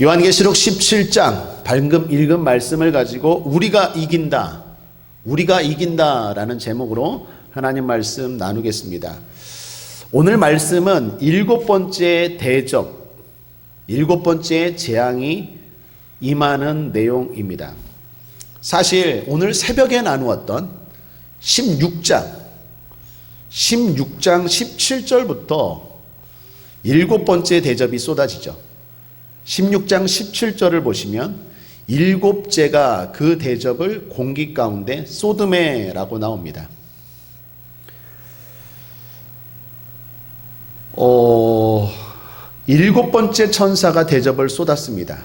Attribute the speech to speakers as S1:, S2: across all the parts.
S1: 요한계시록 17장 방금 읽은 말씀을 가지고 우리가 이긴다라는 제목으로 하나님 말씀 나누겠습니다. 오늘 말씀은 일곱 번째 대접, 일곱 번째 재앙이 임하는 내용입니다. 사실 오늘 새벽에 나누었던 16장 17절부터 일곱 번째 대접이 쏟아지죠. 16장 17절을 보시면 일곱째가 그 대접을 공기 가운데 소드메라고 나옵니다. 일곱 번째 천사가 대접을 쏟았습니다.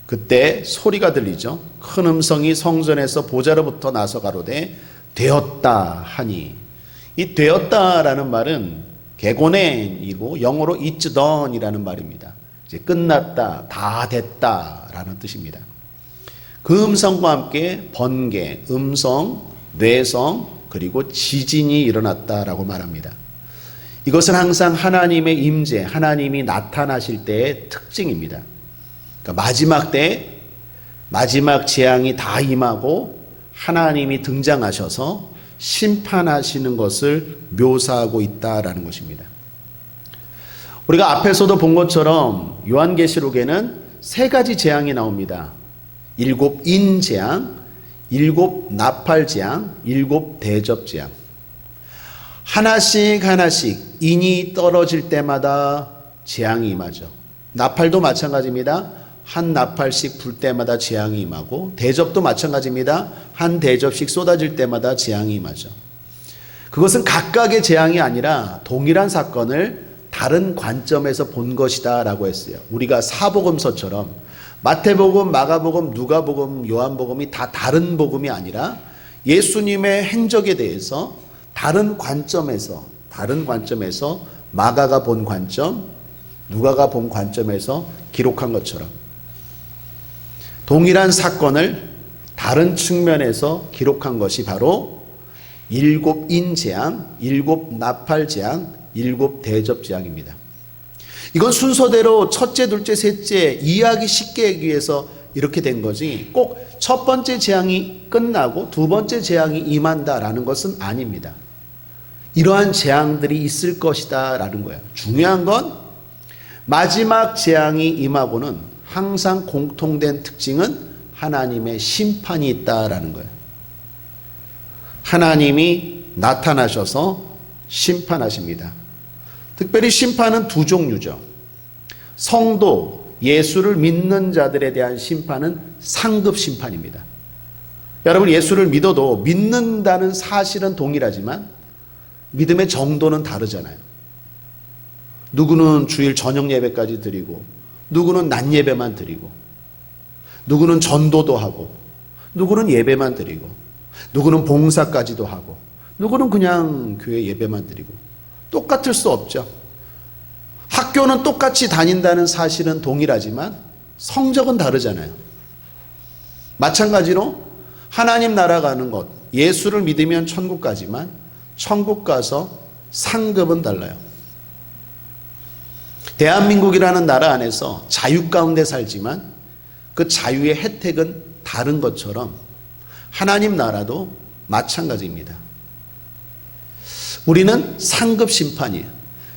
S1: 그때 소리가 들리죠. 큰 음성이 성전에서 보좌로부터 나서 가로되 되었다 하니, 이 되었다라는 말은 개고넨이고 영어로 it's done이라는 말입니다. 이제 끝났다, 다 됐다라는 뜻입니다. 그 음성과 함께 번개, 음성, 뇌성, 그리고 지진이 일어났다라고 말합니다. 이것은 항상 하나님의 임재, 하나님이 나타나실 때의 특징입니다. 그러니까 마지막 때, 마지막 재앙이 다 임하고 하나님이 등장하셔서 심판하시는 것을 묘사하고 있다라는 것입니다. 우리가 앞에서도 본 것처럼 요한계시록에는 세 가지 재앙이 나옵니다. 일곱 인 재앙, 일곱 나팔 재앙, 일곱 대접 재앙. 하나씩 인이 떨어질 때마다 재앙이 임하죠. 나팔도 마찬가지입니다. 한 나팔씩 불 때마다 재앙이 임하고, 대접도 마찬가지입니다. 한 대접씩 쏟아질 때마다 재앙이 임하죠. 그것은 각각의 재앙이 아니라 동일한 사건을 다른 관점에서 본 것이다 라고 했어요. 우리가 사복음서처럼 마태복음, 마가복음, 누가복음, 요한복음이 다 다른 복음이 아니라 예수님의 행적에 대해서 다른 관점에서 마가가 본 관점, 누가가 본 관점에서 기록한 것처럼 동일한 사건을 다른 측면에서 기록한 것이 바로 일곱 인 재앙, 일곱 나팔 재앙, 일곱 대접 재앙입니다. 이건 순서대로 첫째, 둘째, 셋째 이해하기 쉽게 하기 위해서 이렇게 된 거지, 꼭 첫 번째 재앙이 끝나고 두 번째 재앙이 임한다라는 것은 아닙니다. 이러한 재앙들이 있을 것이다 라는 거예요. 중요한 건 마지막 재앙이 임하고는 항상 공통된 특징은 하나님의 심판이 있다라는 거예요. 하나님이 나타나셔서 심판하십니다. 특별히 심판은 두 종류죠. 성도, 예수를 믿는 자들에 대한 심판은 상급 심판입니다. 여러분, 예수를 믿어도 믿는다는 사실은 동일하지만 믿음의 정도는 다르잖아요. 누구는 주일 저녁 예배까지 드리고, 누구는 낮 예배만 드리고, 누구는 전도도 하고, 누구는 예배만 드리고, 누구는 봉사까지도 하고, 누구는 그냥 교회 예배만 드리고. 똑같을 수 없죠. 학교는 똑같이 다닌다는 사실은 동일하지만 성적은 다르잖아요. 마찬가지로 하나님 나라 가는 것, 예수를 믿으면 천국 가지만 천국 가서 상급은 달라요. 대한민국이라는 나라 안에서 자유 가운데 살지만 그 자유의 혜택은 다른 것처럼 하나님 나라도 마찬가지입니다. 우리는 상급 심판이에요.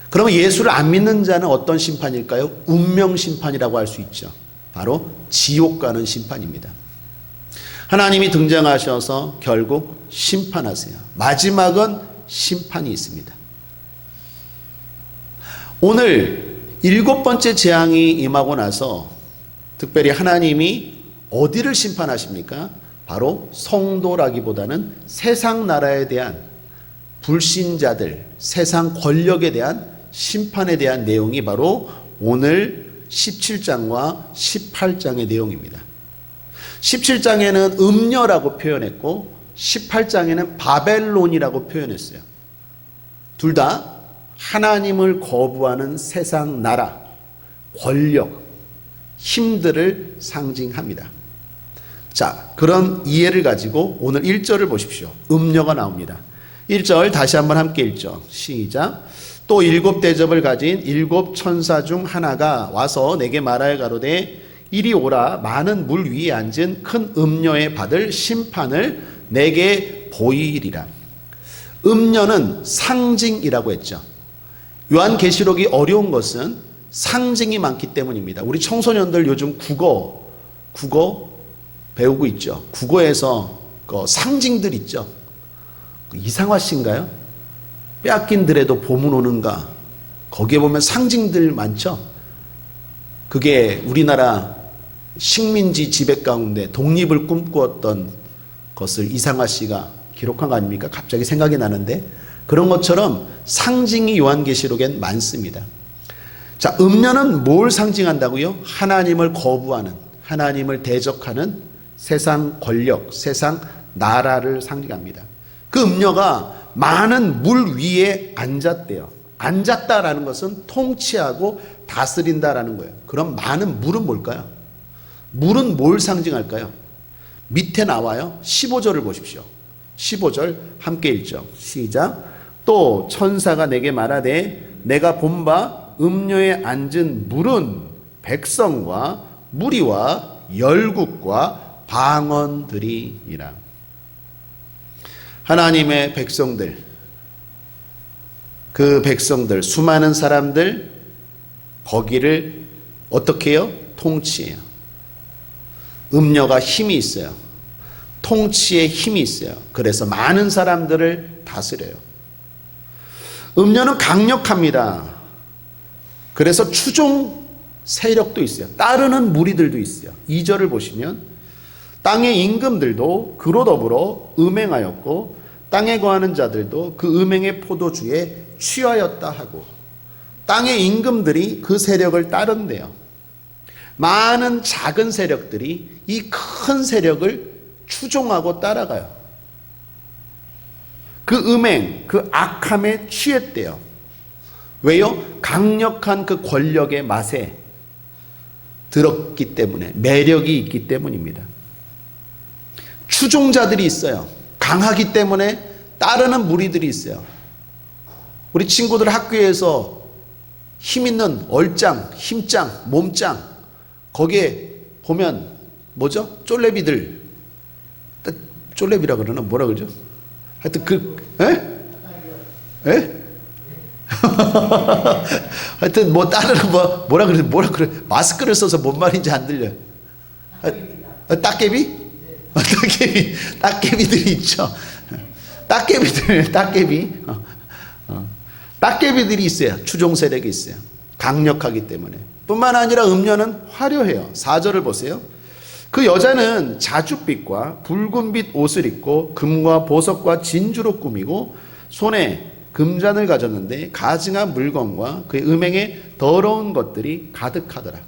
S1: 그러면 예수를 안 믿는 자는 어떤 심판일까요? 운명 심판이라고 할 수 있죠. 바로 지옥 가는 심판입니다. 하나님이 등장하셔서 결국 심판하세요. 마지막은 심판이 있습니다. 오늘 일곱 번째 재앙이 임하고 나서 특별히 하나님이 어디를 심판하십니까? 바로 성도라기보다는 세상 나라에 대한 불신자들, 세상 권력에 대한 심판에 대한 내용이 바로 오늘 17장과 18장의 내용입니다. 17장에는 음녀라고 표현했고 18장에는 바벨론이라고 표현했어요. 둘 다 하나님을 거부하는 세상 나라, 권력, 힘들을 상징합니다. 자, 그런 이해를 가지고 오늘 1절을 보십시오. 음녀가 나옵니다. 1절 다시 한번 함께 읽죠. 시작. 또 일곱 대접을 가진 일곱 천사 중 하나가 와서 내게 말하여 가로되 이리 오라. 많은 물 위에 앉은 큰 음녀에 받을 심판을 내게 보이리라. 음녀는 상징이라고 했죠. 요한계시록이 어려운 것은 상징이 많기 때문입니다. 우리 청소년들 요즘 국어 배우고 있죠. 국어에서 그 상징들 있죠. 이상화 씨인가요? 빼앗긴 들에도 봄은 오는가. 거기에 보면 상징들 많죠. 그게 우리나라 식민지 지배 가운데 독립을 꿈꾸었던 것을 이상화 씨가 기록한 거 아닙니까? 갑자기 생각이 나는데 그런 것처럼 상징이 요한계시록엔 많습니다. 자, 음녀는 뭘 상징한다고요? 하나님을 거부하는, 하나님을 대적하는 세상 권력, 세상 나라를 상징합니다. 그 음녀가 많은 물 위에 앉았대요. 앉았다라는 것은 통치하고 다스린다라는 거예요. 그럼 많은 물은 뭘까요? 물은 뭘 상징할까요? 밑에 나와요. 15절을 보십시오. 15절 함께 읽죠. 시작. 또 천사가 내게 말하되 내가 본 바 음녀에 앉은 물은 백성과 무리와 열국과 방언들이니라. 하나님의 백성들, 그 백성들, 수많은 사람들, 거기를 어떻게 해요? 통치해요. 음녀가 힘이 있어요. 통치에 힘이 있어요. 그래서 많은 사람들을 다스려요. 음녀는 강력합니다. 그래서 추종 세력도 있어요. 따르는 무리들도 있어요. 2절을 보시면 땅의 임금들도 그로 더불어 음행하였고 땅에 거하는 자들도 그 음행의 포도주에 취하였다 하고 땅의 임금들이 그 세력을 따른대요. 많은 작은 세력들이 이 큰 세력을 추종하고 따라가요. 그 음행, 그 악함에 취했대요. 왜요? 강력한 그 권력의 맛에 들었기 때문에, 매력이 있기 때문입니다. 추종자들이 있어요. 강하기 때문에 따르는 무리들이 있어요. 우리 친구들 학교에서 힘 있는 얼짱, 힘짱, 몸짱, 거기에 보면 뭐죠? 쫄래비들, 쫄래비라 그러나 뭐라 그러죠? 하여튼 하여튼 뭐 따르는 뭐라 그래 마스크를 써서 뭔 말인지 안 들려. 따개비? 따개비들이 있죠. 따개비들이 있어요. 추종 세력이 있어요. 강력하기 때문에. 뿐만 아니라 음녀는 화려해요. 4절을 보세요. 그 여자는 자줏빛과 붉은빛 옷을 입고 금과 보석과 진주로 꾸미고 손에 금잔을 가졌는데 가증한 물건과 그의 음행에 더러운 것들이 가득하더라.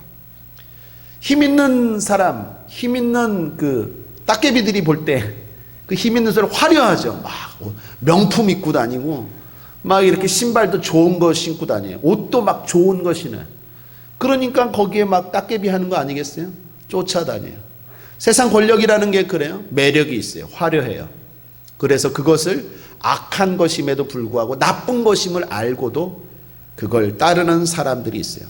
S1: 힘 있는 사람, 힘 있는 그 따개비들이 볼 때 그 힘 있는 사람 화려하죠. 막 명품 입고 다니고 막 이렇게 신발도 좋은 거 신고 다녀요. 옷도 막 좋은 거 신어요. 그러니까 거기에 막 따개비 하는 거 아니겠어요? 쫓아다녀요. 세상 권력이라는 게 그래요. 매력이 있어요. 화려해요. 그래서 그것을 악한 것임에도 불구하고 나쁜 것임을 알고도 그걸 따르는 사람들이 있어요.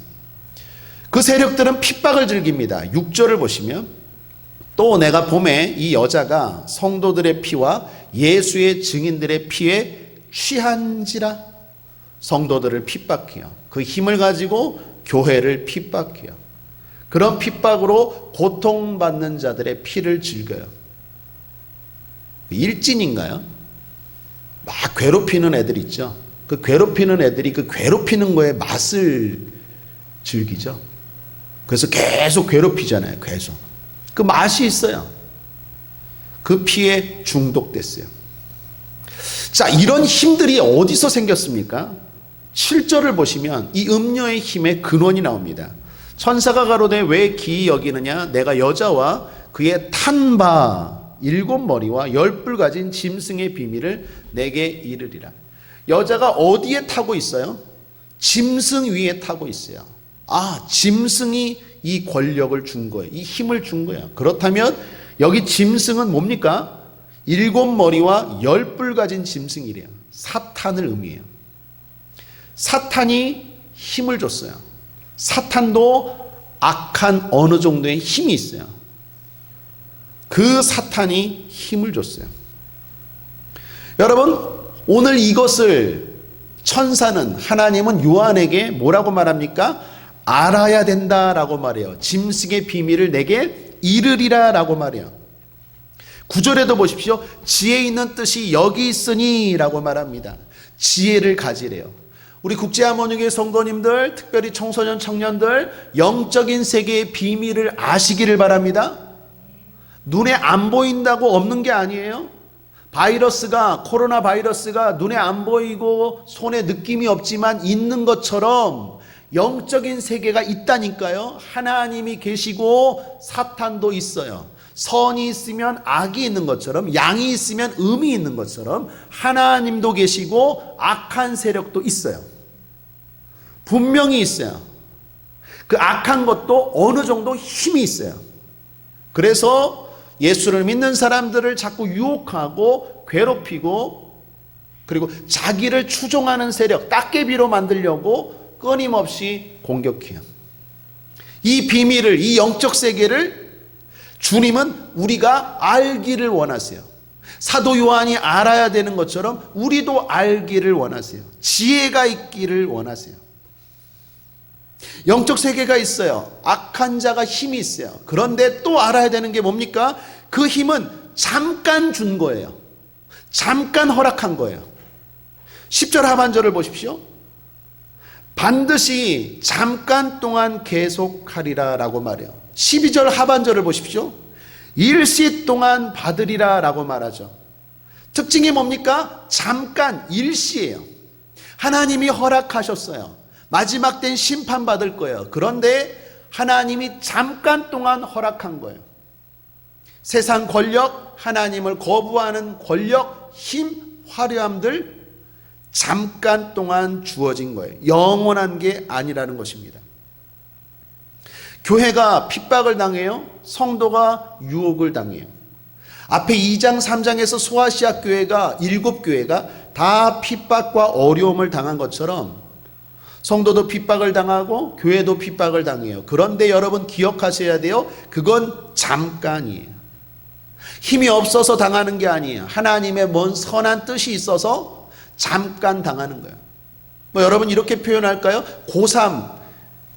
S1: 그 세력들은 핍박을 즐깁니다. 6절을 보시면 또 내가 보매 이 여자가 성도들의 피와 예수의 증인들의 피에 취한지라. 성도들을 핍박해요. 그 힘을 가지고 교회를 핍박해요. 그런 핍박으로 고통받는 자들의 피를 즐겨요. 일진인가요? 막 괴롭히는 애들 있죠. 그 괴롭히는 애들이 그 괴롭히는 거에 맛을 즐기죠. 그래서 계속 괴롭히잖아요. 계속. 그 맛이 있어요. 그 피에 중독됐어요. 자, 이런 힘들이 어디서 생겼습니까? 7절을 보시면 이 음녀의 힘의 근원이 나옵니다. 천사가 가로되 왜 기이 여기느냐? 내가 여자와 그의 탄 바 7머리와 10뿔 가진 짐승의 비밀을 내게 이르리라. 여자가 어디에 타고 있어요? 짐승 위에 타고 있어요. 아, 짐승이 이 권력을 준 거예요. 이 힘을 준 거예요. 그렇다면 여기 짐승은 뭡니까? 7머리와 10뿔 가진 짐승이래요. 사탄을 의미해요. 사탄이 힘을 줬어요. 사탄도 악한 어느 정도의 힘이 있어요. 그 사탄이 힘을 줬어요. 여러분, 오늘 이것을 천사는, 하나님은 요한에게 뭐라고 말합니까? 알아야 된다라고 말해요. 짐승의 비밀을 내게 이르리라 라고 말해요. 9절에도 보십시오. 지혜 있는 뜻이 여기 있으니 라고 말합니다. 지혜를 가지래요. 우리 국제하모니교회 성도님들, 특별히 청소년 청년들, 영적인 세계의 비밀을 아시기를 바랍니다. 눈에 안 보인다고 없는 게 아니에요. 코로나 바이러스가 눈에 안 보이고 손에 느낌이 없지만 있는 것처럼 영적인 세계가 있다니까요. 하나님이 계시고 사탄도 있어요. 선이 있으면 악이 있는 것처럼, 양이 있으면 음이 있는 것처럼 하나님도 계시고 악한 세력도 있어요. 분명히 있어요. 그 악한 것도 어느 정도 힘이 있어요. 그래서 예수를 믿는 사람들을 자꾸 유혹하고 괴롭히고, 그리고 자기를 추종하는 세력, 따개비로 만들려고 끊임없이 공격해요. 이 비밀을, 이 영적 세계를 주님은 우리가 알기를 원하세요. 사도 요한이 알아야 되는 것처럼 우리도 알기를 원하세요. 지혜가 있기를 원하세요. 영적 세계가 있어요. 악한 자가 힘이 있어요. 그런데 또 알아야 되는 게 뭡니까? 그 힘은 잠깐 준 거예요. 잠깐 허락한 거예요. 10절 하반절을 보십시오. 반드시 잠깐 동안 계속하리라 라고 말해요. 12절 하반절을 보십시오. 일시 동안 받으리라 라고 말하죠. 특징이 뭡니까? 잠깐, 일시예요. 하나님이 허락하셨어요. 마지막 땐 심판받을 거예요. 그런데 하나님이 잠깐 동안 허락한 거예요. 세상 권력, 하나님을 거부하는 권력, 힘, 화려함들 잠깐 동안 주어진 거예요. 영원한 게 아니라는 것입니다. 교회가 핍박을 당해요. 성도가 유혹을 당해요. 앞에 2장 3장에서 소아시아 교회가 7교회가 다 핍박과 어려움을 당한 것처럼 성도도 핍박을 당하고 교회도 핍박을 당해요. 그런데 여러분 기억하셔야 돼요. 그건 잠깐이에요. 힘이 없어서 당하는 게 아니에요. 하나님의 뭔 선한 뜻이 있어서 잠깐 당하는 거예요. 여러분 이렇게 표현할까요? 고3,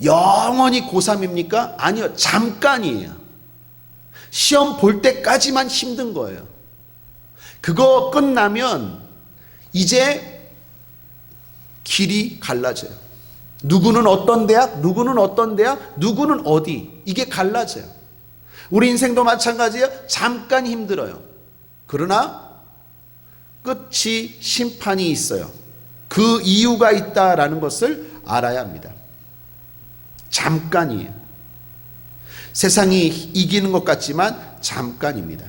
S1: 영원히 고3입니까? 아니요, 잠깐이에요. 시험 볼 때까지만 힘든 거예요. 그거 끝나면 이제 길이 갈라져요. 누구는 어떤 대학, 누구는 어떤 대학, 누구는 어디, 이게 갈라져요. 우리 인생도 마찬가지예요. 잠깐 힘들어요. 그러나 끝이 심판이 있어요. 그 이유가 있다라는 것을 알아야 합니다. 잠깐이에요. 세상이 이기는 것 같지만 잠깐입니다.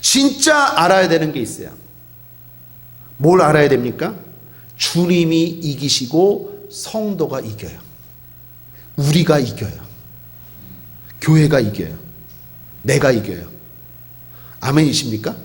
S1: 진짜 알아야 되는 게 있어요. 뭘 알아야 됩니까? 주님이 이기시고 성도가 이겨요. 우리가 이겨요. 교회가 이겨요. 내가 이겨요. 아멘이십니까?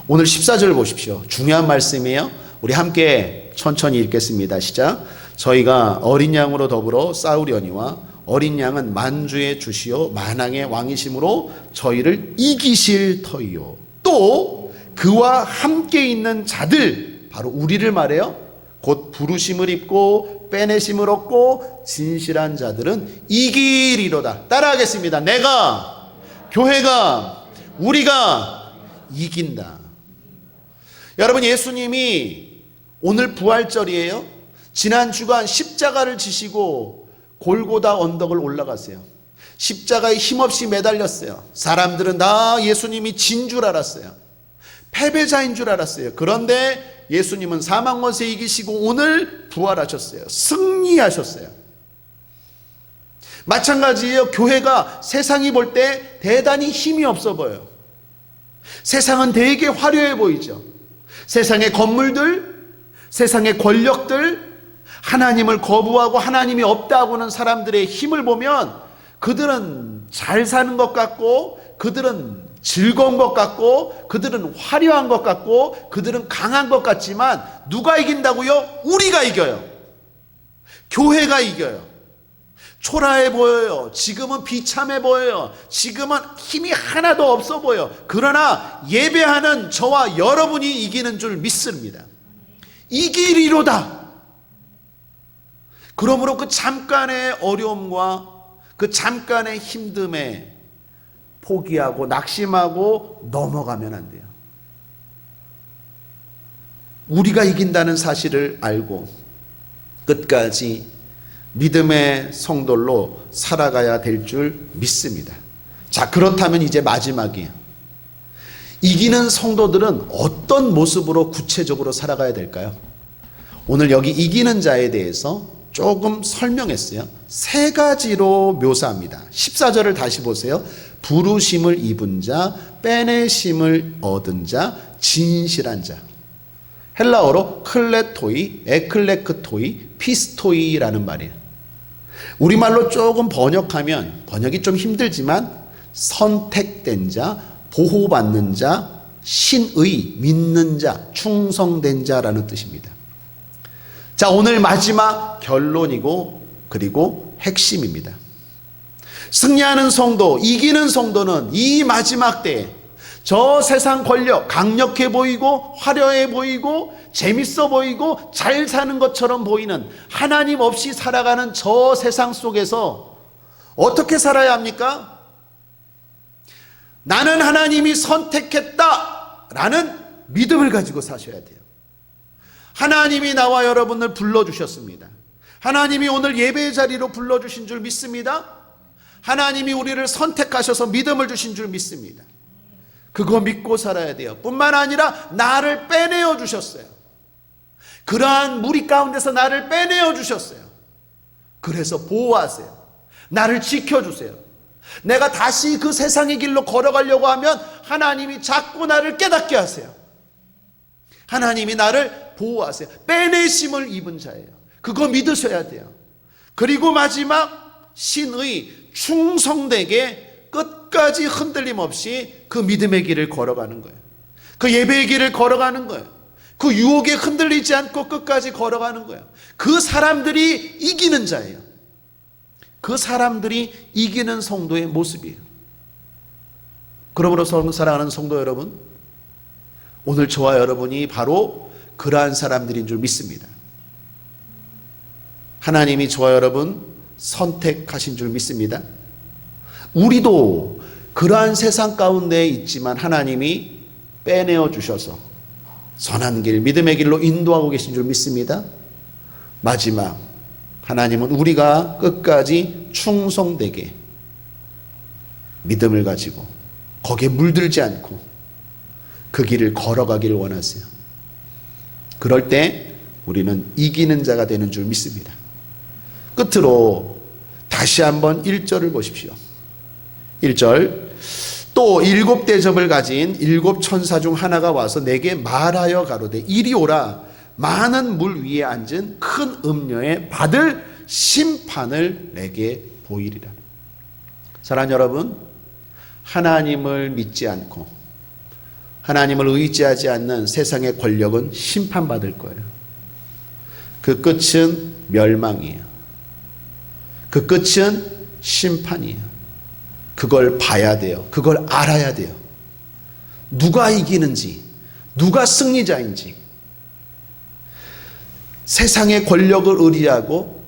S1: 오늘 14절 보십시오. 중요한 말씀이에요. 우리 함께 천천히 읽겠습니다. 시작. 저희가 어린 양으로 더불어 싸우려니와 어린 양은 만주의 주시요 만왕의 왕이심으로 저희를 이기실 터이요. 또 그와 함께 있는 자들, 바로 우리를 말해요. 곧 부르심을 입고 빼내심을 얻고 진실한 자들은 이기리로다. 따라하겠습니다. 내가, 교회가, 우리가 이긴다. 여러분, 예수님이 오늘 부활절이에요. 지난 주간 십자가를 지시고 골고다 언덕을 올라가세요. 십자가에 힘없이 매달렸어요. 사람들은 다 예수님이 진 줄 알았어요. 패배자인 줄 알았어요. 그런데 예수님은 사망 권세 이기시고 오늘 부활하셨어요. 승리하셨어요. 마찬가지예요. 교회가 세상이 볼 때 대단히 힘이 없어 보여요. 세상은 되게 화려해 보이죠. 세상의 건물들, 세상의 권력들, 하나님을 거부하고 하나님이 없다고 하는 사람들의 힘을 보면 그들은 잘 사는 것 같고 그들은 즐거운 것 같고 그들은 화려한 것 같고 그들은 강한 것 같지만 누가 이긴다고요? 우리가 이겨요. 교회가 이겨요. 초라해 보여요. 지금은 비참해 보여요. 지금은 힘이 하나도 없어 보여. 그러나 예배하는 저와 여러분이 이기는 줄 믿습니다. 이기리로다. 그러므로 그 잠깐의 어려움과 그 잠깐의 힘듦에 포기하고 낙심하고 넘어가면 안 돼요. 우리가 이긴다는 사실을 알고 끝까지 믿음의 성도로 살아가야 될 줄 믿습니다. 자, 그렇다면 이제 마지막이에요. 이기는 성도들은 어떤 모습으로 구체적으로 살아가야 될까요? 오늘 여기 이기는 자에 대해서 조금 설명했어요. 세 가지로 묘사합니다. 14절을 다시 보세요. 부르심을 입은 자, 빼내심을 얻은 자, 진실한 자. 헬라어로 클레토이, 에클레크토이, 피스토이라는 말이에요. 우리말로 조금 번역하면 번역이 좀 힘들지만 선택된 자, 보호받는 자, 신의, 믿는 자, 충성된 자라는 뜻입니다. 자, 오늘 마지막 결론이고 그리고 핵심입니다. 승리하는 성도, 이기는 성도는 이 마지막 때에 저 세상 권력, 강력해 보이고 화려해 보이고 재밌어 보이고 잘 사는 것처럼 보이는 하나님 없이 살아가는 저 세상 속에서 어떻게 살아야 합니까? 나는 하나님이 선택했다 라는 믿음을 가지고 사셔야 돼요. 하나님이 나와 여러분을 불러주셨습니다. 하나님이 오늘 예배의 자리로 불러주신 줄 믿습니다. 하나님이 우리를 선택하셔서 믿음을 주신 줄 믿습니다. 그거 믿고 살아야 돼요. 뿐만 아니라 나를 빼내어 주셨어요. 그러한 무리 가운데서 나를 빼내어 주셨어요. 그래서 보호하세요. 나를 지켜주세요. 내가 다시 그 세상의 길로 걸어가려고 하면 하나님이 자꾸 나를 깨닫게 하세요. 하나님이 나를 보호하세요. 빼내심을 입은 자예요. 그거 믿으셔야 돼요. 그리고 마지막 신의 충성되게 끝까지 흔들림 없이 그 믿음의 길을 걸어가는 거예요. 그 예배의 길을 걸어가는 거예요. 그 유혹에 흔들리지 않고 끝까지 걸어가는 거예요. 그 사람들이 이기는 자예요. 그 사람들이 이기는 성도의 모습이에요. 그러므로 사랑하는 성도 여러분, 오늘 저와 여러분이 바로 그러한 사람들인 줄 믿습니다. 하나님이 저와 여러분 선택하신 줄 믿습니다. 우리도 그러한 세상 가운데 있지만 하나님이 빼내어 주셔서 선한 길, 믿음의 길로 인도하고 계신 줄 믿습니다. 마지막, 하나님은 우리가 끝까지 충성되게 믿음을 가지고 거기에 물들지 않고 그 길을 걸어가기를 원하세요. 그럴 때 우리는 이기는 자가 되는 줄 믿습니다. 끝으로 다시 한번 1절을 보십시오. 1절, 또 7 대접을 가진 7 천사 중 하나가 와서 내게 말하여 가로되 이리 오라. 많은 물 위에 앉은 큰 음녀에 받을 심판을 내게 보이리라. 사랑하는 여러분, 하나님을 믿지 않고 하나님을 의지하지 않는 세상의 권력은 심판받을 거예요. 그 끝은 멸망이에요. 그 끝은 심판이에요. 그걸 봐야 돼요. 그걸 알아야 돼요. 누가 이기는지, 누가 승리자인지. 세상의 권력을 의리하고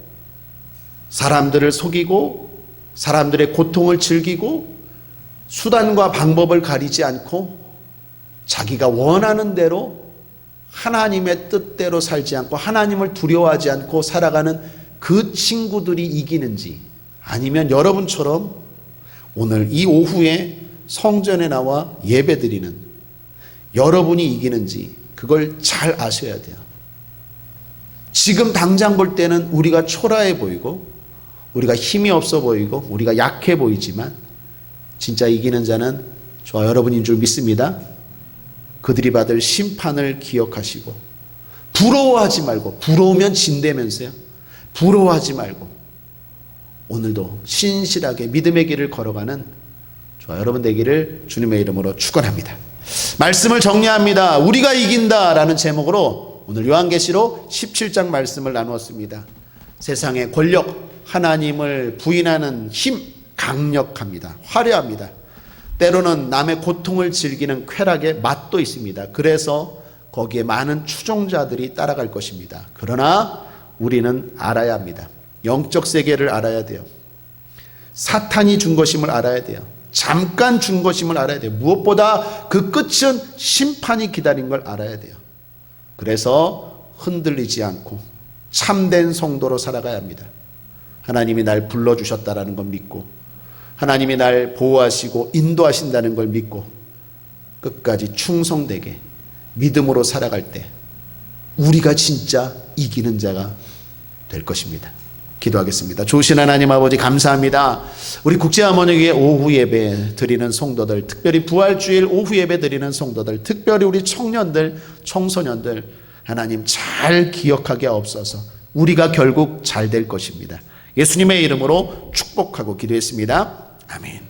S1: 사람들을 속이고 사람들의 고통을 즐기고 수단과 방법을 가리지 않고 자기가 원하는 대로 하나님의 뜻대로 살지 않고 하나님을 두려워하지 않고 살아가는 그 친구들이 이기는지, 아니면 여러분처럼 오늘 이 오후에 성전에 나와 예배드리는 여러분이 이기는지 그걸 잘 아셔야 돼요. 지금 당장 볼 때는 우리가 초라해 보이고 우리가 힘이 없어 보이고 우리가 약해 보이지만 진짜 이기는 자는 저와 여러분인 줄 믿습니다. 그들이 받을 심판을 기억하시고 부러워하지 말고, 부러우면 진대면서요, 부러워하지 말고 오늘도 신실하게 믿음의 길을 걸어가는 저와 여러분 되기를 주님의 이름으로 축원합니다. 말씀을 정리합니다. 우리가 이긴다라는 제목으로 오늘 요한계시록 17장 말씀을 나누었습니다. 세상의 권력, 하나님을 부인하는 힘 강력합니다. 화려합니다. 때로는 남의 고통을 즐기는 쾌락의 맛도 있습니다. 그래서 거기에 많은 추종자들이 따라갈 것입니다. 그러나 우리는 알아야 합니다. 영적 세계를 알아야 돼요. 사탄이 준 것임을 알아야 돼요. 잠깐 준 것임을 알아야 돼요. 무엇보다 그 끝은 심판이 기다린 걸 알아야 돼요. 그래서 흔들리지 않고 참된 성도로 살아가야 합니다. 하나님이 날 불러주셨다라는 걸 믿고, 하나님이 날 보호하시고 인도하신다는 걸 믿고 끝까지 충성되게 믿음으로 살아갈 때 우리가 진짜 이기는 자가 될 것입니다. 기도하겠습니다. 좋으신 하나님 아버지 감사합니다. 우리 국제하모니교회 오후 예배 드리는 성도들, 특별히 부활주일 오후 예배 드리는 성도들, 특별히 우리 청년들, 청소년들 하나님 잘 기억하게 하옵소서. 우리가 결국 잘 될 것입니다. 예수님의 이름으로 축복하고 기도했습니다. 아멘.